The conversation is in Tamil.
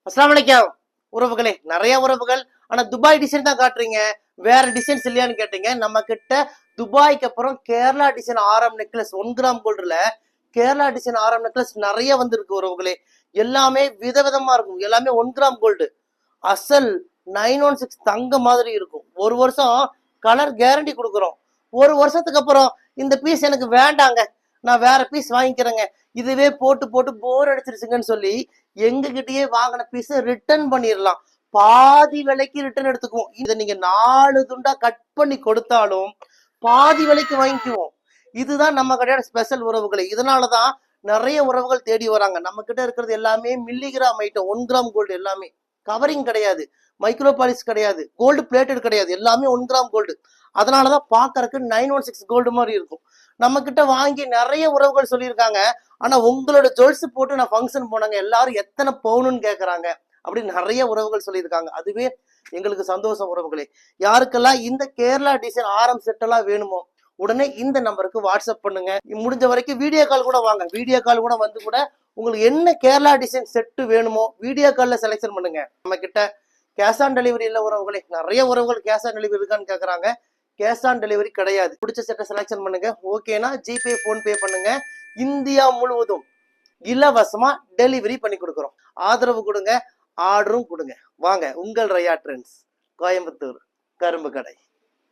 அஸ்ஸலாமு அலைக்கும் உறவுகளே. நிறைய உறவுகள் ஆனா துபாய் டிசைன் தான் காட்டுறீங்க, வேற டிசைன்ஸ் இல்லையான்னு கேட்டீங்க. நம்ம கிட்ட துபாய்க்கு அப்புறம் கேரளா டிசைன் ஆரம் நெக்லஸ் 1 கிராம் கோல்டுல கேரளா டிசைன் ஆரம் நெக்லஸ் நிறைய வந்திருக்கு உறவுகளே. எல்லாமே விதவிதமா இருக்கும். எல்லாமே 1 கிராம் கோல்டு அசல் 916 தங்க மாதிரி இருக்கும். ஒரு வருஷம் கலர் கேரண்டி கொடுக்குறோம். ஒரு வருஷத்துக்கு அப்புறம் இந்த பீஸ் எனக்கு வேண்டாங்க, நான் வேற பீஸ் வாங்கிக்கிறேங்க, இதுவே போட்டு போட்டு போர் அடிச்சிருச்சுங்கன்னு சொல்லி எங்ககிட்டயே வாங்கின பீஸ் ரிட்டர்ன் பண்ணிடலாம். பாதி விலைக்கு ரிட்டர்ன் எடுத்துக்குவோம். இதை நீங்க 4 துண்டா கட் பண்ணி கொடுத்தாலும் பாதி விலைக்கு வாங்கிக்குவோம். இதுதான் நம்ம கடையோட ஸ்பெஷல் உறவுகளை. இதனாலதான் நிறைய உறவுகள் தேடி வராங்க. நம்ம கிட்ட இருக்கிறது எல்லாமே மில்லிகிராம் ஐட்டம், 1 கிராம் கோல்டு. எல்லாமே கவரிங் கிடையாது, மைக்ரோ பாலிஷ் கிடையாது, கோல்டு பிளேட்டட் கிடையாது, எல்லாமே 1 கிராம் கோல்டு. அதனாலதான் பாக்குறதுக்கு 916 கோல்டு மாதிரி இருக்கும். நம்ம கிட்ட வாங்கி நிறைய உறவுகள் சொல்லியிருக்காங்க, ஆனா உங்களோட ஜுவல்ஸ் போட்டு நான் ஃபங்க்ஷன் போனாங்க, எல்லாரும் எத்தனை பவுனுன்னு கேட்கறாங்க அப்படின்னு நிறைய உறவுகள் சொல்லியிருக்காங்க. அதுவே எங்களுக்கு சந்தோஷம் உறவுகளே. யாருக்கெல்லாம் இந்த கேரளா டிசைன் ஆரம் செட் எல்லாம் வேணுமோ உடனே இந்த நம்பருக்கு வாட்ஸ்அப் பண்ணுங்க. முடிஞ்ச வரைக்கும் வீடியோ கால் கூட வாங்க, வீடியோ கால் கூட வந்து கூட உங்களுக்கு என்ன கேரளா டிசைன் செட்டு வேணுமோ வீடியோ கால்ல செலக்ஷன் பண்ணுங்க. நம்ம கிட்ட கேஷ் ஆன் டெலிவரி இல்ல உறவுகளே. நிறைய உறவுகள் கேஷ் ஆன் டெலிவரி இருக்கான்னு கேட்கறாங்க. கேஷ் ஆன் டெலிவரி கிடையாது. பிடிச்ச செட்டை செலக்ஷன் பண்ணுங்க. ஓகேனா ஜிபே போன்பே பண்ணுங்க. இந்தியா முழுவதும் இலவசமா டெலிவரி பண்ணி கொடுக்குறோம். ஆதரவு கொடுங்க, ஆர்டரும் கொடுங்க. வாங்க, உங்கள் ரையா ட்ரெண்ட்ஸ், கோயம்புத்தூர், கரும்பு கடை.